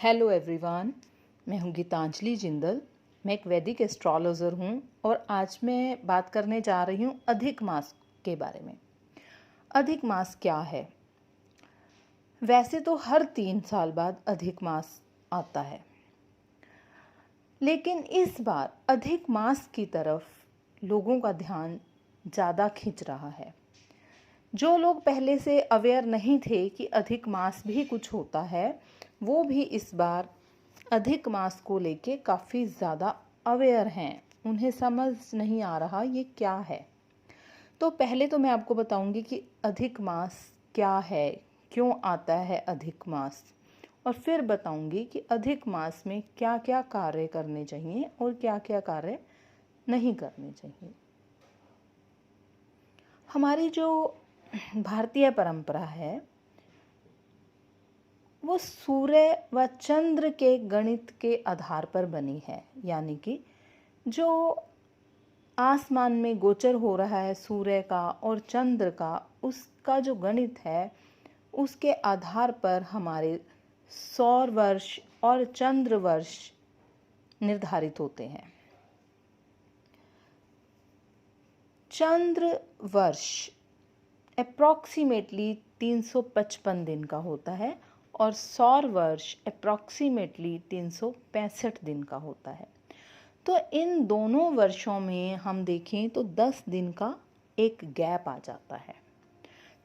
Hello everyone, मैं हूं गीतांजलि जिंदल। मैं एक वैदिक एस्ट्रोलॉजर हूं और आज मैं बात करने जा रही हूं अधिक मास के बारे में। अधिक मास क्या है? वैसे तो हर 3 साल बाद अधिक मास आता है, लेकिन इस बार अधिक मास की तरफ लोगों का ध्यान ज़्यादा खिंच रहा है। जो लोग पहले से अवेयर नहीं थे कि अधिक मास भी कुछ होता है, वो भी इस बार अधिक मास को लेके काफ़ी ज़्यादा अवेयर हैं। उन्हें समझ नहीं आ रहा ये क्या है। तो पहले तो मैं आपको बताऊंगी कि अधिक मास क्या है, क्यों आता है अधिक मास, और फिर बताऊंगी कि अधिक मास में क्या क्या कार्य करने चाहिए और क्या क्या कार्य नहीं करने चाहिए। हमारी जो भारतीय परंपरा है वो सूर्य व चंद्र के गणित के आधार पर बनी है। यानी कि जो आसमान में गोचर हो रहा है सूर्य का और चंद्र का, उसका जो गणित है उसके आधार पर हमारे सौर वर्ष और चंद्र वर्ष निर्धारित होते हैं। चंद्र वर्ष अप्रॉक्सीमेटली 355 दिन का होता है और सौर वर्ष अप्रॉक्सीमेटली 365 दिन का होता है। तो इन दोनों वर्षों में हम देखें तो 10 दिन का एक गैप आ जाता है।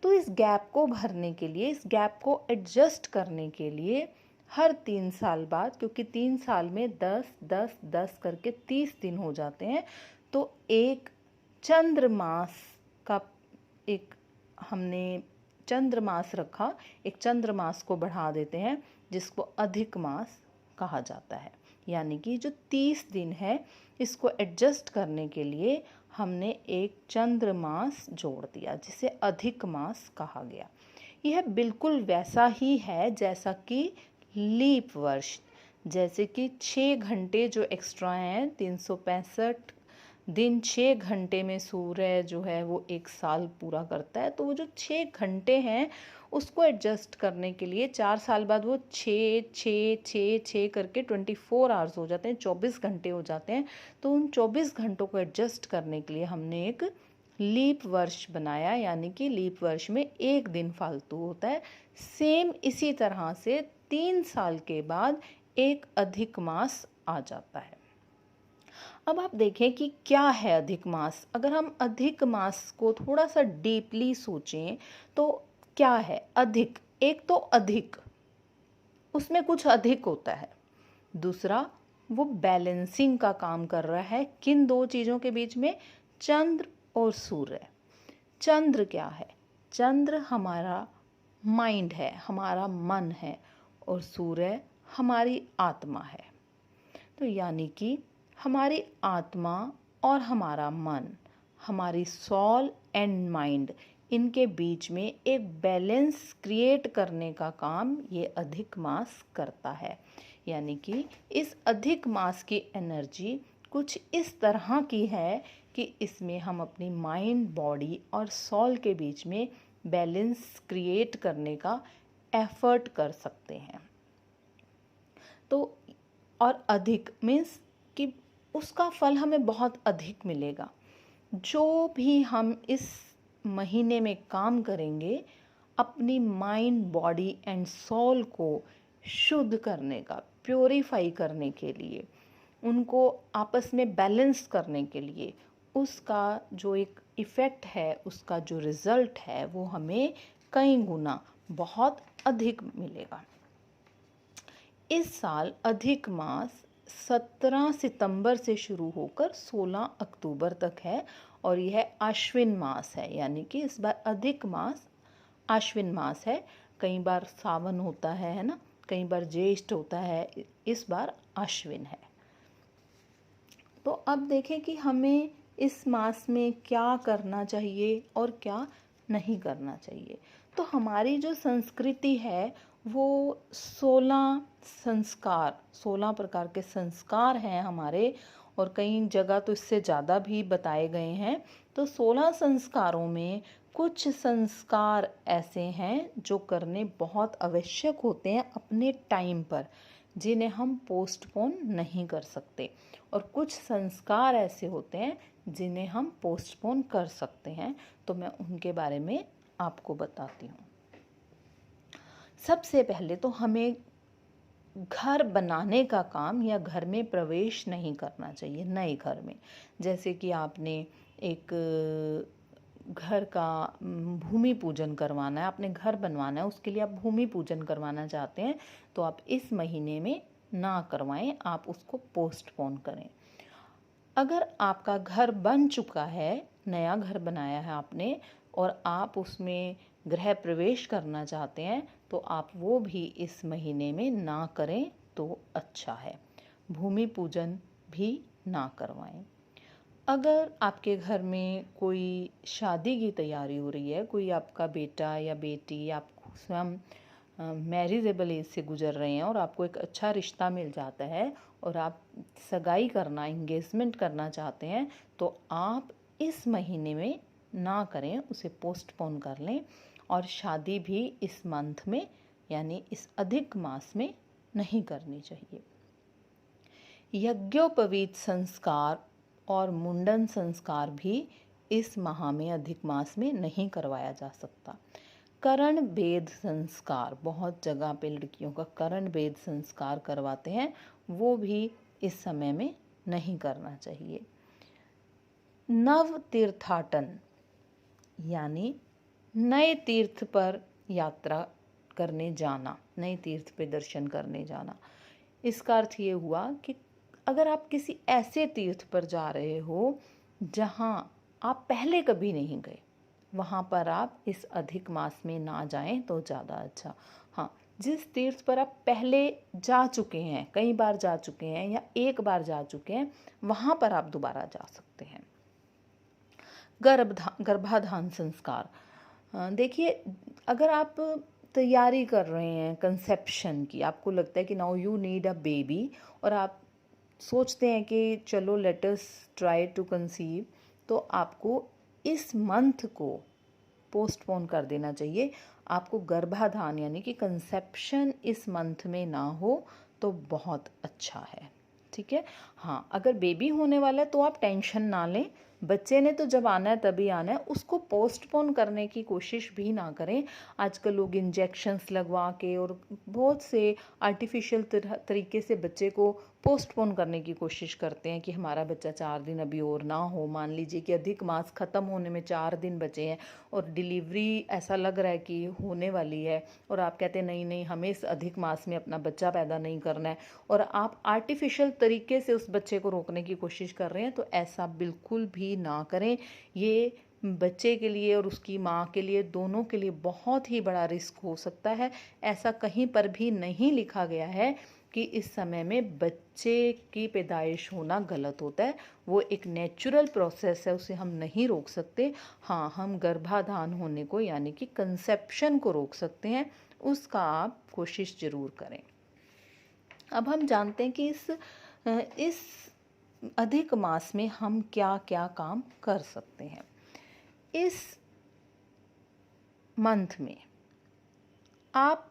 तो इस गैप को भरने के लिए, इस गैप को एडजस्ट करने के लिए हर 3 साल बाद, क्योंकि 3 साल में 10 10 10 करके 30 दिन हो जाते हैं, तो एक चंद्रमास का एक हमने चंद्रमास रखा, एक चंद्रमास को बढ़ा देते हैं जिसको अधिक मास कहा जाता है। यानी कि जो 30 दिन है इसको एडजस्ट करने के लिए हमने एक चंद्रमास जोड़ दिया जिसे अधिक मास कहा गया। यह बिल्कुल वैसा ही है जैसा कि लीप वर्ष, जैसे कि 6 घंटे जो एक्स्ट्रा हैं, 365 दिन 6 घंटे में सूर्य जो है वो एक साल पूरा करता है। तो वो जो 6 घंटे हैं उसको एडजस्ट करने के लिए 4 साल बाद वो 6 6 6 6 करके 24 आवर्स हो जाते हैं, 24 घंटे हो जाते हैं। तो उन 24 घंटों को एडजस्ट करने के लिए हमने एक लीप वर्ष बनाया, यानी कि लीप वर्ष में एक दिन फालतू होता है। सेम इसी तरह से 3 साल के बाद एक अधिक मास आ जाता है। अब आप देखें कि क्या है अधिक मास। अगर हम अधिक मास को थोड़ा सा डीपली सोचें तो क्या है अधिक? एक तो अधिक, उसमें कुछ अधिक होता है। दूसरा, वो बैलेंसिंग का काम कर रहा है किन दो चीज़ों के बीच में? चंद्र और सूर्य। चंद्र क्या है? चंद्र हमारा माइंड है, हमारा मन है, और सूर्य हमारी आत्मा है। तो यानी कि हमारी आत्मा और हमारा मन, हमारी सोल एंड माइंड, इनके बीच में एक बैलेंस क्रिएट करने का काम ये अधिक मास करता है। यानी कि इस अधिक मास की एनर्जी कुछ इस तरह की है कि इसमें हम अपनी माइंड, बॉडी और सोल के बीच में बैलेंस क्रिएट करने का एफर्ट कर सकते हैं। तो और अधिक मीन्स कि उसका फल हमें बहुत अधिक मिलेगा। जो भी हम इस महीने में काम करेंगे अपनी माइंड, बॉडी एंड सोल को शुद्ध करने का, प्योरीफाई करने के लिए, उनको आपस में बैलेंस करने के लिए, उसका जो एक इफ़ेक्ट है, उसका जो रिज़ल्ट है वो हमें कई गुना बहुत अधिक मिलेगा। इस साल अधिक मास 17 सितंबर से शुरू होकर 16 अक्टूबर तक है और यह आश्विन मास है। यानी कि इस बार अधिक मास आश्विन मास है। कई बार सावन होता है ना, कई बार ज्येष्ठ होता है, इस बार आश्विन है। तो अब देखें कि हमें इस मास में क्या करना चाहिए और क्या नहीं करना चाहिए। तो हमारी जो संस्कृति है वो 16 संस्कार, 16 प्रकार के संस्कार हैं हमारे, और कई जगह तो इससे ज़्यादा भी बताए गए हैं। तो 16 संस्कारों में कुछ संस्कार ऐसे हैं जो करने बहुत आवश्यक होते हैं अपने टाइम पर। जिन्हें हम पोस्टपोन नहीं कर सकते, और कुछ संस्कार ऐसे होते हैं जिन्हें हम पोस्टपोन कर सकते हैं। तो मैं उनके बारे में आपको बताती हूँ। सबसे पहले तो हमें घर बनाने का काम या घर में प्रवेश नहीं करना चाहिए नए घर में। जैसे कि आपने एक घर का भूमि पूजन करवाना है, आपने घर बनवाना है, उसके लिए आप भूमि पूजन करवाना चाहते हैं, तो आप इस महीने में ना करवाएं, आप उसको पोस्टपोन करें। अगर आपका घर बन चुका है, नया घर बनाया है आपने, और आप उसमें गृह प्रवेश करना चाहते हैं, तो आप वो भी इस महीने में ना करें तो अच्छा है। भूमि पूजन भी ना करवाएं। अगर आपके घर में कोई शादी की तैयारी हो रही है, कोई आपका बेटा या बेटी, आप स्वयं मैरिजेबल एज से गुजर रहे हैं और आपको एक अच्छा रिश्ता मिल जाता है और आप सगाई करना, इंगेजमेंट करना चाहते हैं, तो आप इस महीने में ना करें, उसे पोस्टपोन कर लें। और शादी भी इस मंथ में यानी इस अधिक मास में नहीं करनी चाहिए। यज्ञोपवीत संस्कार और मुंडन संस्कार भी इस माह में, अधिक मास में नहीं करवाया जा सकता। करण भेद संस्कार, बहुत जगह पे लड़कियों का करण भेद संस्कार करवाते हैं, वो भी इस समय में नहीं करना चाहिए। नव तीर्थाटन यानी नए तीर्थ पर यात्रा करने जाना, नए तीर्थ पे दर्शन करने जाना, इसका अर्थ ये हुआ कि अगर आप किसी ऐसे तीर्थ पर जा रहे हो जहाँ आप पहले कभी नहीं गए, वहाँ पर आप इस अधिक मास में ना जाएं तो ज़्यादा अच्छा। हाँ, जिस तीर्थ पर आप पहले जा चुके हैं, कई बार जा चुके हैं या एक बार जा चुके हैं, वहाँ पर आप दोबारा जा सकते हैं। गर्भाधान संस्कार, देखिए, अगर आप तैयारी कर रहे हैं कंसेप्शन की, आपको लगता है कि now you need a baby, और आप सोचते हैं कि चलो let us try to conceive, तो आपको इस मंथ को पोस्टपोन कर देना चाहिए। आपको गर्भाधान यानी कि कंसेप्शन इस मंथ में ना हो तो बहुत अच्छा है। ठीक है। हाँ, अगर बेबी होने वाला है तो आप टेंशन ना लें, बच्चे ने तो जब आना है तभी आना है, उसको पोस्टपोन करने की कोशिश भी ना करें। आजकल लोग इंजेक्शन्स लगवा के और बहुत से आर्टिफिशियल तरीके से बच्चे को पोस्टपोन करने की कोशिश करते हैं कि हमारा बच्चा 4 दिन अभी और ना हो। मान लीजिए कि अधिक मास ख़त्म होने में 4 दिन बचे हैं और डिलीवरी ऐसा लग रहा है कि होने वाली है, और आप कहते हैं नहीं नहीं, हमें इस अधिक मास में अपना बच्चा पैदा नहीं करना है, और आप आर्टिफिशियल तरीके से उस बच्चे को रोकने की कोशिश कर रहे हैं, तो ऐसा बिल्कुल भी ना करें। ये बच्चे के लिए और उसकी माँ के लिए, दोनों के लिए बहुत ही बड़ा रिस्क हो सकता है। ऐसा कहीं पर भी नहीं लिखा गया है कि इस समय में बच्चे की पैदाइश होना गलत होता है। वो एक नेचुरल प्रोसेस है, उसे हम नहीं रोक सकते। हाँ, हम गर्भाधान होने को यानी कि कंसेप्शन को रोक सकते हैं, उसका आप कोशिश ज़रूर करें। अब हम जानते हैं कि इस अधिक मास में हम क्या क्या काम कर सकते हैं। इस मंथ में आप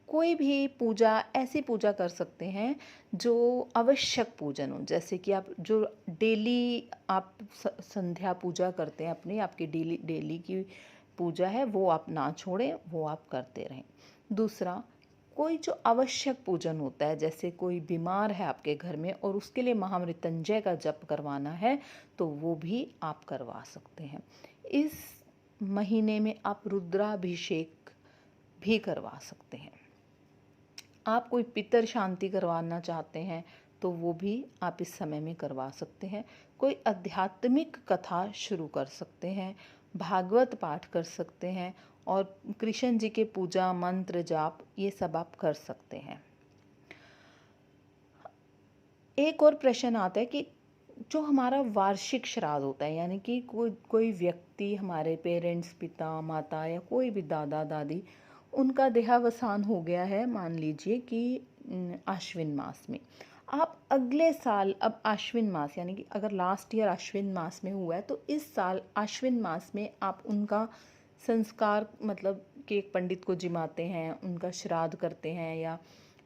कोई भी पूजा, ऐसी पूजा कर सकते हैं जो आवश्यक पूजन हो। जैसे कि आप जो डेली आप संध्या पूजा करते हैं अपनी, आपकी डेली की पूजा है, वो आप ना छोड़ें, वो आप करते रहें। दूसरा, कोई जो आवश्यक पूजन होता है, जैसे कोई बीमार है आपके घर में और उसके लिए महामृत्युंजय का जप करवाना है, तो वो भी आप करवा सकते हैं। इस महीने में आप रुद्राभिषेक भी करवा सकते हैं। आप कोई पितर शांति करवाना चाहते हैं तो वो भी आप इस समय में करवा सकते हैं। कोई आध्यात्मिक कथा शुरू कर सकते हैं, भागवत पाठ कर सकते हैं, और कृष्ण जी के पूजा मंत्र जाप ये सब आप कर सकते हैं। एक और प्रश्न आता है कि जो हमारा वार्षिक श्राद्ध होता है, यानी कि कोई व्यक्ति, हमारे पेरेंट्स, पिता माता या कोई भी दादा दादी, उनका देहावसान हो गया है, मान लीजिए कि आश्विन मास में, आप अगले साल, अब आश्विन मास यानी कि अगर लास्ट ईयर आश्विन मास में हुआ है तो इस साल आश्विन मास में आप उनका संस्कार, मतलब कि एक पंडित को जिमाते हैं, उनका श्राद्ध करते हैं, या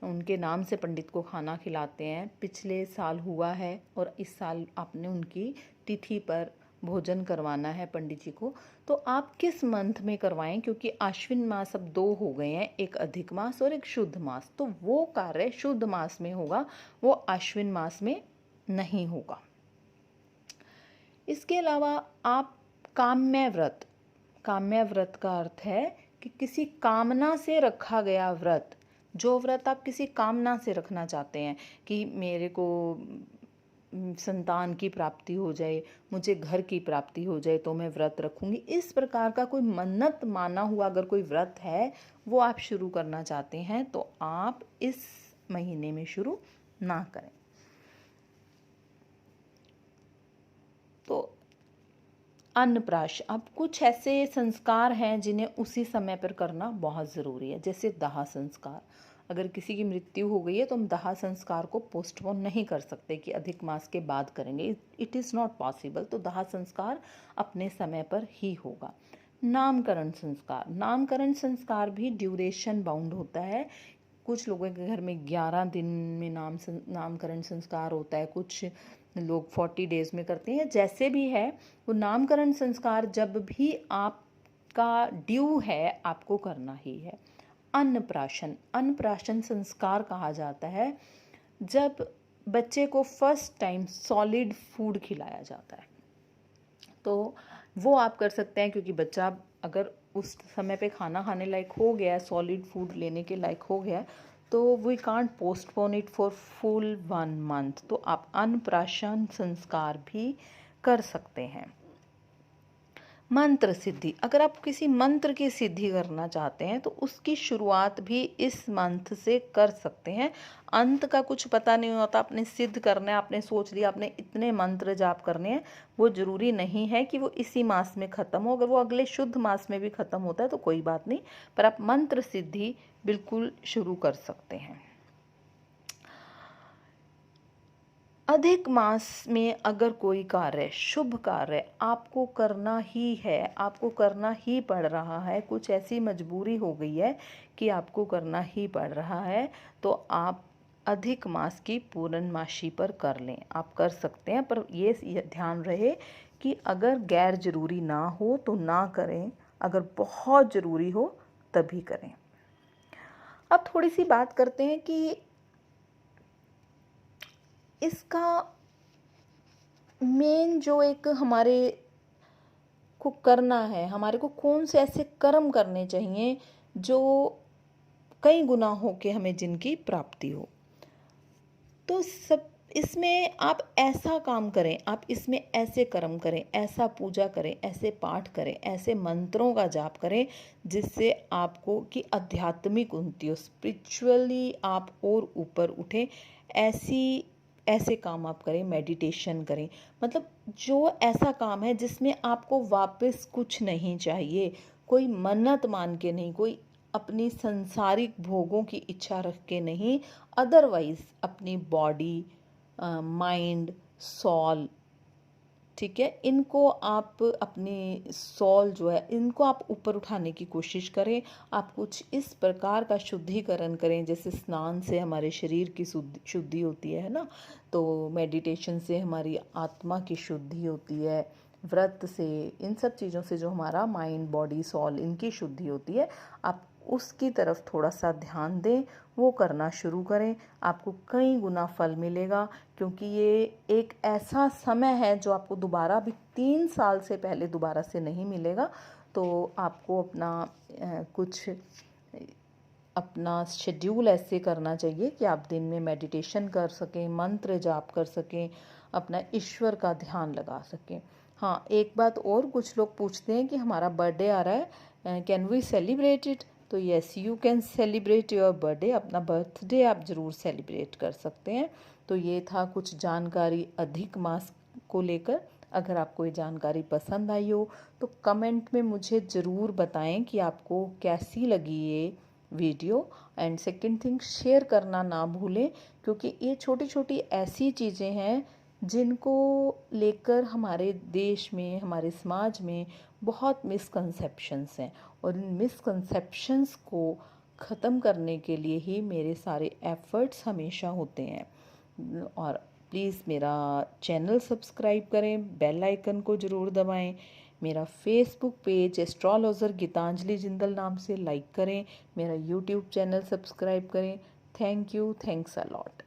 उनके नाम से पंडित को खाना खिलाते हैं, पिछले साल हुआ है और इस साल आपने उनकी तिथि पर भोजन करवाना है पंडित जी को, तो आप किस मंथ में करवाएं, क्योंकि आश्विन मास अब 2 हो गए हैं, एक अधिक मास और एक शुद्ध मास, तो वो कार्य शुद्ध मास में होगा, वो आश्विन मास में नहीं होगा। इसके अलावा आप काम्य व्रत, काम्य व्रत का अर्थ है कि किसी कामना से रखा गया व्रत, जो व्रत आप किसी कामना से रखना चाहते हैं कि मेरे को संतान की प्राप्ति हो जाए, मुझे घर की प्राप्ति हो जाए तो मैं व्रत रखूंगी, इस प्रकार का कोई मन्नत माना हुआ अगर कोई व्रत है वो आप शुरू करना चाहते हैं तो आप इस महीने में शुरू ना करें। तो अन्नप्राशन, अब कुछ ऐसे संस्कार हैं जिन्हें उसी समय पर करना बहुत ज़रूरी है, जैसे दाह संस्कार। अगर किसी की मृत्यु हो गई है तो हम दाह संस्कार को पोस्टपोन नहीं कर सकते कि अधिक मास के बाद करेंगे, इट इज़ नॉट पॉसिबल, तो दाह संस्कार अपने समय पर ही होगा। नामकरण संस्कार, नामकरण संस्कार भी ड्यूरेशन बाउंड होता है। कुछ लोगों के घर में 11 दिन में नामकरण संस्कार होता है, कुछ लोग 40 डेज में करते हैं, जैसे भी है वो नामकरण संस्कार जब भी आपका ड्यू है आपको करना ही है। अन्नप्राशन, अन्नप्राशन संस्कार कहा जाता है जब बच्चे को फर्स्ट टाइम सॉलिड फूड खिलाया जाता है, तो वो आप कर सकते हैं, क्योंकि बच्चा अगर उस समय पे खाना खाने लायक हो गया, सॉलिड फूड लेने के लायक हो गया, तो we can't postpone it for full 1 month, तो आप अन्नप्राशन संस्कार भी कर सकते हैं। मंत्र सिद्धि, अगर आप किसी मंत्र की सिद्धि करना चाहते हैं तो उसकी शुरुआत भी इस मंथ से कर सकते हैं। अंत का कुछ पता नहीं होता, आपने सिद्ध करना है, आपने सोच लिया आपने इतने मंत्र जाप करने हैं, वो ज़रूरी नहीं है कि वो इसी मास में ख़त्म हो, अगर वो अगले शुद्ध मास में भी ख़त्म होता है तो कोई बात नहीं, पर आप मंत्र सिद्धि बिल्कुल शुरू कर सकते हैं। अधिक मास में अगर कोई कार्य, शुभ कार्य आपको करना ही है, आपको करना ही पड़ रहा है, कुछ ऐसी मजबूरी हो गई है कि आपको करना ही पड़ रहा है, तो आप अधिक मास की पूर्णमासी पर कर लें, आप कर सकते हैं, पर ये ध्यान रहे कि अगर गैर जरूरी ना हो तो ना करें, अगर बहुत ज़रूरी हो तभी करें। अब थोड़ी सी बात करते हैं कि इसका मेन जो एक हमारे को करना है, हमारे को कौन से ऐसे कर्म करने चाहिए जो कई गुना हो के हमें जिनकी प्राप्ति हो, तो सब इसमें आप ऐसा काम करें, आप इसमें ऐसे कर्म करें, ऐसा पूजा करें, ऐसे पाठ करें, ऐसे मंत्रों का जाप करें जिससे आपको कि आध्यात्मिक उन्नति हो, स्पिरिचुअली आप और ऊपर उठें, ऐसे काम आप करें, मेडिटेशन करें, मतलब जो ऐसा काम है जिसमें आपको वापस कुछ नहीं चाहिए, कोई मन्नत मान के नहीं, कोई अपनी संसारिक भोगों की इच्छा रख के नहीं, अदरवाइज अपनी बॉडी, माइंड, सॉल, ठीक है, इनको आप अपनी सॉल जो है इनको आप ऊपर उठाने की कोशिश करें। आप कुछ इस प्रकार का शुद्धिकरण करें, जैसे स्नान से हमारे शरीर की शुद्धि होती है ना, तो मेडिटेशन से हमारी आत्मा की शुद्धि होती है, व्रत से, इन सब चीज़ों से जो हमारा माइंड, बॉडी, सॉल इनकी शुद्धि होती है, आप उसकी तरफ थोड़ा सा ध्यान दें, वो करना शुरू करें, आपको कई गुना फल मिलेगा, क्योंकि ये एक ऐसा समय है जो आपको दोबारा भी 3 साल से पहले दोबारा से नहीं मिलेगा। तो आपको कुछ अपना शेड्यूल ऐसे करना चाहिए कि आप दिन में मेडिटेशन कर सकें, मंत्र जाप कर सकें, अपना ईश्वर का ध्यान लगा सकें। हाँ, एक बात और, कुछ लोग पूछते हैं कि हमारा बर्थडे आ रहा है, कैन वी सेलिब्रेट इट, तो yes you can celebrate your birthday, अपना बर्थडे आप ज़रूर सेलिब्रेट कर सकते हैं। तो ये था कुछ जानकारी अधिक मास को लेकर। अगर आपको ये जानकारी पसंद आई हो तो कमेंट में मुझे ज़रूर बताएं कि आपको कैसी लगी ये video, and second thing, share करना ना भूलें, क्योंकि ये छोटी छोटी ऐसी चीज़ें हैं जिनको लेकर हमारे देश में, हमारे समाज में बहुत मिसकंसेप्शंस हैं, और इन मिसकंसेप्शंस को ख़त्म करने के लिए ही मेरे सारे एफ़र्ट्स हमेशा होते हैं। और प्लीज़ मेरा चैनल सब्सक्राइब करें, बेल आइकन को ज़रूर दबाएं, मेरा फेसबुक पेज एस्ट्रोलॉज़र गीतांजलि जिंदल नाम से लाइक करें, मेरा यूट्यूब चैनल सब्सक्राइब करें। Thank you, thanks a lot.